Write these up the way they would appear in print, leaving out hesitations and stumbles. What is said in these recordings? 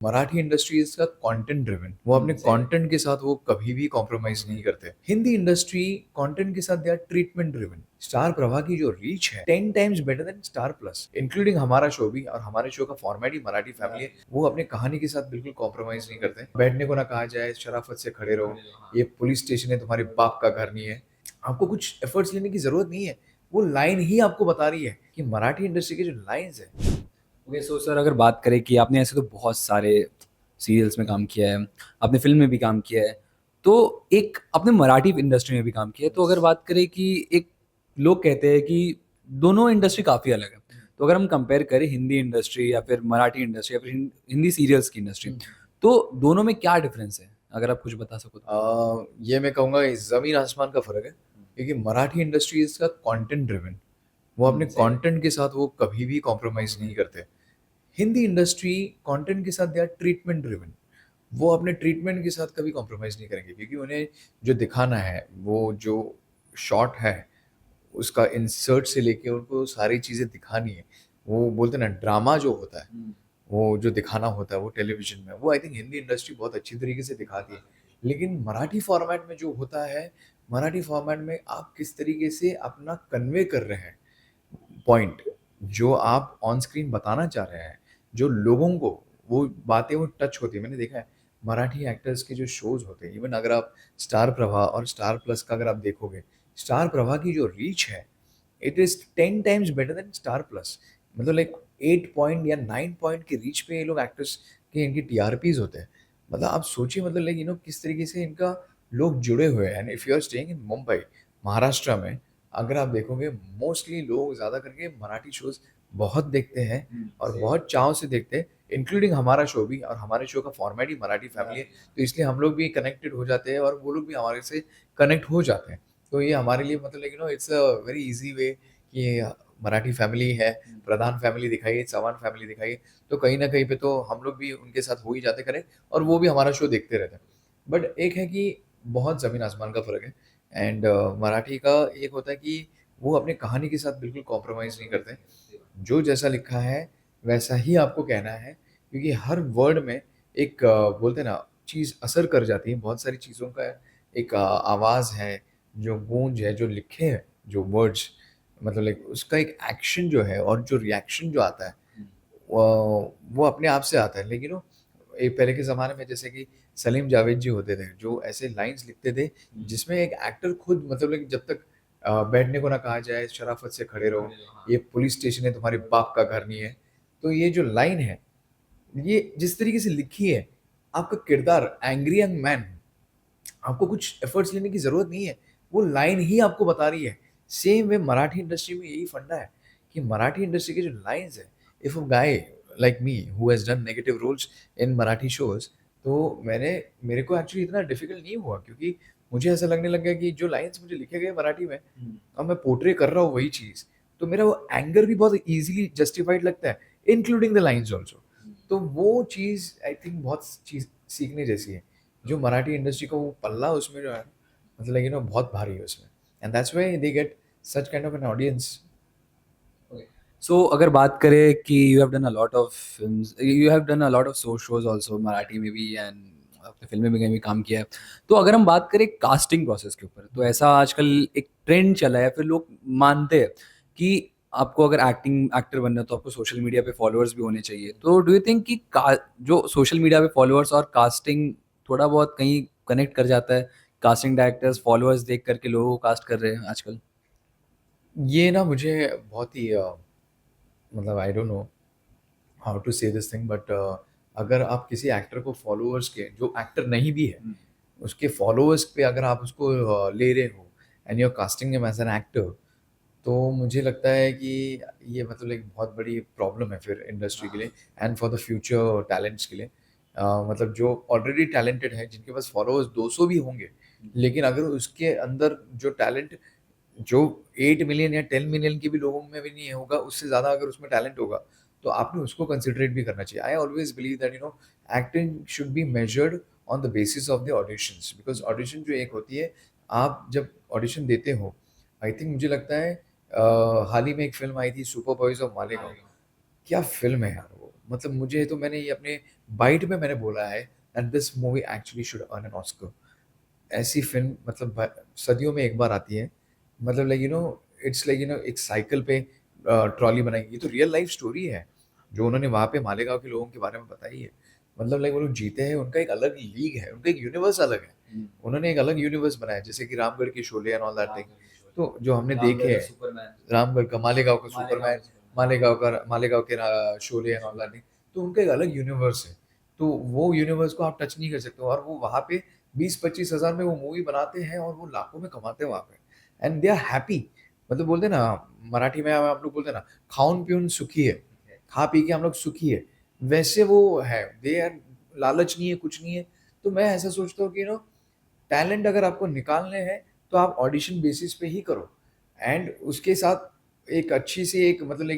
Marathi industry is का content driven. वो अपने सही बात। कंटेंट के साथ वो कभी भी कॉम्प्रोमाइज नहीं करते। हिंदी इंडस्ट्री कंटेंट के साथ they are treatment driven. Star Pravah की जो रीच है 10 times better than Star Plus, including हमारा शो भी। और हमारे शो का फॉर्मेट ही मराठी फैमिली है। वो अपने कहानी के साथ बिल्कुल कॉम्प्रोमाइज नहीं करते। बैठने को ना कहा जाए, शराफत से खड़े रहो, ये पुलिस स्टेशन है, तुम्हारे बाप का घर नहीं है। आपको कुछ एफर्ट्स लेने की जरूरत नहीं है। वो लाइन ही आपको बता रही है कि मराठी इंडस्ट्री के जो लाइंस है। ओके, सो सर अगर बात करें कि आपने ऐसे तो बहुत सारे सीरियल्स में काम किया है, आपने फिल्म में भी काम किया है, तो एक आपने मराठी इंडस्ट्री में भी काम किया है, तो अगर बात करें कि एक लोग कहते हैं कि दोनों इंडस्ट्री काफ़ी अलग है। तो अगर हम कंपेयर करें हिंदी इंडस्ट्री या फिर मराठी इंडस्ट्री या फिर हिंदी सीरियल्स की इंडस्ट्री, तो दोनों में क्या डिफरेंस है? अगर आप कुछ बता सको तो। ये मैं कहूँगा ज़मीन आसमान का फ़र्क है, क्योंकि मराठी इंडस्ट्री इसका कंटेंट ड्रिवन। वो अपने सही बात। कंटेंट के साथ वो कभी भी कॉम्प्रोमाइज़ नहीं करते। हिंदी इंडस्ट्री कंटेंट के साथ दे आर ट्रीटमेंट ड्रिवन। वो अपने ट्रीटमेंट के साथ कभी कॉम्प्रोमाइज़ नहीं करेंगे, क्योंकि उन्हें जो दिखाना है, वो जो शॉट है, उसका इंसर्ट से लेके उनको सारी चीज़ें दिखानी है। वो बोलते हैं ना, ड्रामा जो होता है, वो जो दिखाना होता है वो टेलीविज़न में, वो आई थिंक हिंदी इंडस्ट्री बहुत अच्छी तरीके से दिखाती है। लेकिन मराठी फ़ॉर्मेट में जो होता है, मराठी फ़ॉर्मेट में आप किस तरीके से अपना कन्वे कर रहे हैं पॉइंट, जो आप ऑन स्क्रीन बताना चाह रहे हैं, जो लोगों को वो बातें वो टच होती है। मैंने देखा है मराठी एक्टर्स के जो शोज़ होते हैं, इवन अगर आप स्टार प्रवाह और स्टार प्लस का अगर आप देखोगे, स्टार प्रवाह की जो रीच है, it is 10 times better than Star plus. मतलब लाइक 8 पॉइंट या 9 पॉइंट की रीच पे ये लोग एक्टर्स के इनकी टीआरपीज़ होते हैं। मतलब आप सोचिए, मतलब लाइक किस तरीके से इनका लोग जुड़े हुए हैं। And if you are staying in Mumbai, Maharashtra में, अगर आप देखोगे मोस्टली लोग ज़्यादा करके मराठी शोज़ बहुत देखते हैं और सही बात। बहुत चाव से देखते हैं, इंक्लूडिंग हमारा शो भी। और हमारे शो का फॉर्मेट ही मराठी फैमिली है, तो इसलिए हम लोग भी कनेक्टेड हो जाते हैं और वो लोग भी हमारे से कनेक्ट हो जाते हैं। तो ये हमारे लिए मतलब like it's a very easy way कि मराठी फैमिली है, प्रधान फैमिली दिखाइए, चव्हाण फैमिली दिखाइए, तो कहीं न कहीं पे तो हम लोग भी उनके साथ हो ही जाते कनेक्ट, और वो भी हमारा शो देखते रहते हैं। बट एक है कि बहुत ज़मीन आसमान का फ़र्क है। एंड मराठी का एक होता है कि वो अपनी कहानी के साथ बिल्कुल कॉम्प्रोमाइज़ नहीं करते। जो जैसा लिखा है, वैसा ही आपको कहना है, क्योंकि हर वर्ड में एक बोलते हैं ना, चीज़ असर कर जाती है। बहुत सारी चीज़ों का एक आवाज़ है, जो गूंज है, जो लिखे हैं, जो वर्ड्स, मतलब लाइक उसका एक एक्शन जो है और जो रिएक्शन जो आता है, वो अपने आप से आता है। लेकिन वो एक पहले के ज़माने में जैसे कि सलीम जावेद जी होते थे, जो ऐसे लाइन्स लिखते थे, जिसमें एक एक्टर खुद मतलब लाइक जब तक बैठने को ना कहा जाए, शराफ़त से खड़े रहो, ये पुलिस स्टेशन है, तुम्हारे बाप का घर नहीं है। तो ये जो लाइन है, ये जिस तरीके से लिखी है, आपका किरदार एंग्री यंग मैन, आपको कुछ एफर्ट्स लेने की ज़रूरत नहीं है। वो लाइन ही आपको बता रही है। सेम वे मराठी इंडस्ट्री में यही फंडा है कि मराठी इंडस्ट्री के जो लाइन्स हैं, if a guy like me who has done negative roles in Marathi shows, तो मेरे को एक्चुअली इतना डिफ़िकल्ट नहीं हुआ, क्योंकि मुझे ऐसा लगने लग गया कि जो लाइन्स मुझे लिखे गए मराठी में, अब मैं पोर्ट्रे कर रहा हूँ वही चीज़, तो मेरा वो एंगर भी बहुत ईज़िली जस्टिफाइड लगता है, इंक्लूडिंग द लाइन्स ऑल्सो। तो वो चीज़ आई थिंक बहुत चीज़ सीखने जैसी है। जो मराठी इंडस्ट्री का वो पल्ला उसमें जो है, मतलब बहुत भारी है उसमें, and that's why they get such kind of an audience. So अगर बात करें कि you have done a lot of films, you have done a lot of shows also Marathi में भी, एंड आपने फिल्में में भी काम किया है। तो अगर हम बात करें कास्टिंग प्रोसेस के ऊपर, तो ऐसा आजकल एक ट्रेंड चला है, फिर लोग मानते हैं कि आपको अगर एक्टर बनना है तो आपको सोशल मीडिया पे फॉलोअर्स भी होने चाहिए। तो डू यू थिंक कि जो सोशल मीडिया पे फॉलोअर्स और कास्टिंग थोड़ा बहुत कहीं कनेक्ट कर जाता है? कास्टिंग डायरेक्टर्स फॉलोअर्स देख करके लोगों को कास्ट कर रहे हैं आजकल। ये ना मुझे बहुत ही मतलब I don't know how to say this thing, but अगर आप किसी एक्टर को फॉलोअर्स के, जो एक्टर नहीं भी है, उसके फॉलोअर्स पे अगर आप उसको ले रहे हो and you are casting him as an actor, तो मुझे लगता है कि ये मतलब एक बहुत बड़ी प्रॉब्लम है फिर इंडस्ट्री के लिए and for the future talents के लिए। मतलब जो ऑलरेडी टैलेंटेड है, जिनके पास फॉलोअर्स 200 भी होंगे, लेकिन अगर उसके अंदर जो टैलेंट जो 8 मिलियन या 10 मिलियन के भी लोगों में भी नहीं होगा, उससे ज़्यादा अगर उसमें टैलेंट होगा, तो आपने उसको कंसिडरेट भी करना चाहिए। I always believe that acting should be measured on the basis of the auditions, because audition जो एक होती है, आप जब ऑडिशन देते हो, आई थिंक मुझे लगता है हाल ही में एक फ़िल्म आई थी सुपर बॉयज़ ऑफ मालेगाँव। क्या फ़िल्म है यार वो! मतलब मुझे तो मैंने ये अपने बाइट में मैंने बोला है that this movie actually should earn an Oscar. ऐसी फ़िल्म मतलब सदियों में एक बार आती है। मतलब लाइक इट्स लाइक एक साइकिल पे ट्रॉली बनाई गई। ये तो रियल लाइफ़ स्टोरी है, जो उन्होंने वहाँ पे मालेगाँव के लोगों के बारे में बताई है। मतलब लाइक वो लोग जीते हैं, उनका एक अलग लीग है, उनका एक यूनिवर्स अलग है। हुँ। उन्होंने एक अलग यूनिवर्स बनाया, जैसे कि रामगढ़ के Sholay and all that thing. Ramgarh के शोले, तो जो हमने देखे रामगढ़ का हैं, सुपरमैन, रामगढ़ का, मालेगाँव का मालेगाँव सुपरमैन, का सुपरमैन, मालेगाँव के Sholay and all that thing, तो उनका एक अलग यूनिवर्स है। तो वो यूनिवर्स को आप टच नहीं कर सकते हो, और वो वहाँ पे 20-25 हज़ार में वो मूवी बनाते हैं और वो लाखों में कमाते हैं वहाँ पे, एंड दे आर हैप्पी। मतलब बोलते हैं ना, मराठी में हम लोग बोलते हैं ना, खाऊन पिऊन सुखी है, खा पी के हम लोग सुखी है, वैसे वो है। दे आर, लालच नहीं है, कुछ नहीं है। तो मैं ऐसा सोचता हूँ कि टैलेंट अगर आपको निकालने हैं तो आप ऑडिशन बेसिस पे ही करो, एंड उसके साथ एक अच्छी सी एक मतलब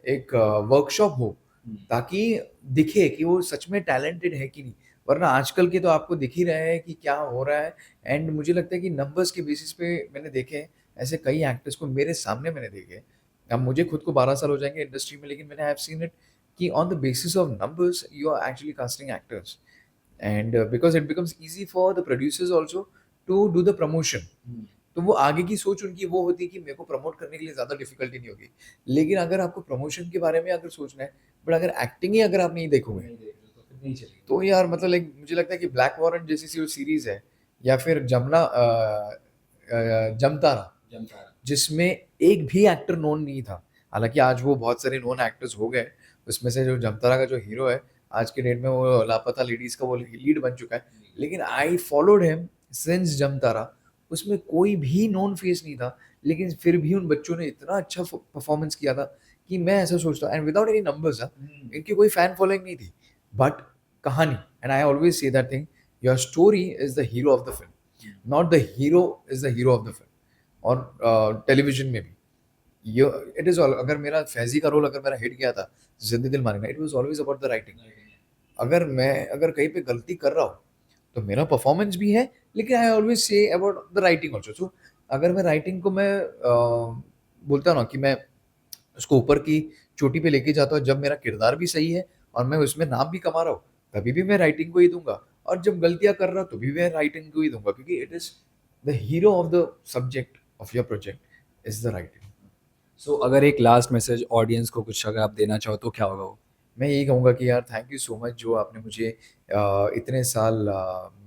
एक वर्कशॉप हो, हुँ। ताकि दिखे कि वो सच में टैलेंटेड है कि नहीं। वरना आजकल के तो आपको दिख ही रहे हैं कि क्या हो रहा है। एंड मुझे लगता है कि नंबर्स के बेसिस पे मैंने देखे हैं, ऐसे कई एक्टर्स को मेरे सामने मैंने देखे हैं। अब मुझे खुद को 12 साल हो जाएंगे इंडस्ट्री में, लेकिन मैंने हैव सीन इट कि on the basis of numbers you are actually casting actors, and because it becomes easy for the producers also to do the promotion. हुँ। तो वो आगे की सोच उनकी वो होती है कि मेरे को प्रमोट करने के लिए ज़्यादा डिफिकल्टी नहीं होगी। लेकिन अगर आपको प्रमोशन के बारे में अगर सोचना है, बट अगर एक्टिंग ही अगर आप नहीं देखोगे, नहीं देख रहे हो तो फिर नहीं चलेगी। तो यार मतलब लाइक मुझे लगता है कि ब्लैक वॉरेंट जैसी सी सीरीज़ है, या फिर जमतारा, जमतारा। जिसमें एक भी एक्टर नोन नहीं था। हालाँकि आज वो बहुत सारे नोन एक्टर्स हो गए। उसमें से जो जमतारा का जो हीरो है, आज के डेट में वो लापता लेडीज़ का वो लीड बन चुका है। लेकिन I followed him since Jamtara. उसमें कोई भी नोन फेस नहीं था, लेकिन फिर भी उन बच्चों ने इतना अच्छा परफॉर्मेंस किया था कि मैं ऐसा सोचता हूँ, एंड विदाउट एनी नंबर्स, हुँ। इनकी कोई फैन फॉलोइंग नहीं थी, बट कहानी, and I always say that thing, your story is the hero of the film, not the hero is the hero of the film. और टेलीविजन में भी ये it is all, अगर मेरा फैजी का रोल अगर मेरा हिट गया था जिंदगी दिल मांगना, it was always about the writing. अगर मैं अगर कहीं पे गलती कर रहा हूँ तो मेरा परफॉर्मेंस भी है, लेकिन I always say about the writing also. So अगर मैं राइटिंग को मैं बोलता हूँ ना कि मैं उसको ऊपर की चोटी पे लेके जाता हूँ, जब मेरा किरदार भी सही है और मैं उसमें नाम भी कमा रहा हूँ, तभी भी मैं राइटिंग को ही दूंगा। और जब गलतियां कर रहा हूँ तो भी मैं राइटिंग को ही दूंगा, क्योंकि it is the hero of the subject of your project is the writing. So अगर एक लास्ट मैसेज ऑडियंस को कुछ अगर आप देना चाहो तो क्या होगा वो? मैं यही कहूँगा कि यार थैंक यू सो मच, जो आपने मुझे इतने साल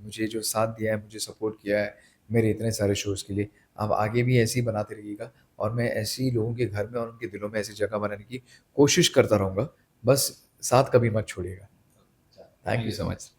मुझे जो साथ दिया है, मुझे सपोर्ट किया है मेरे इतने सारे शोज़ के लिए। आप आगे भी ऐसे ही बनाते रहिएगा, और मैं ऐसे ही लोगों के घर में और उनके दिलों में ऐसी जगह बनाने की कोशिश करता रहूँगा। बस साथ कभी मत छोड़िएगा। Thank thank you you so so much. Much.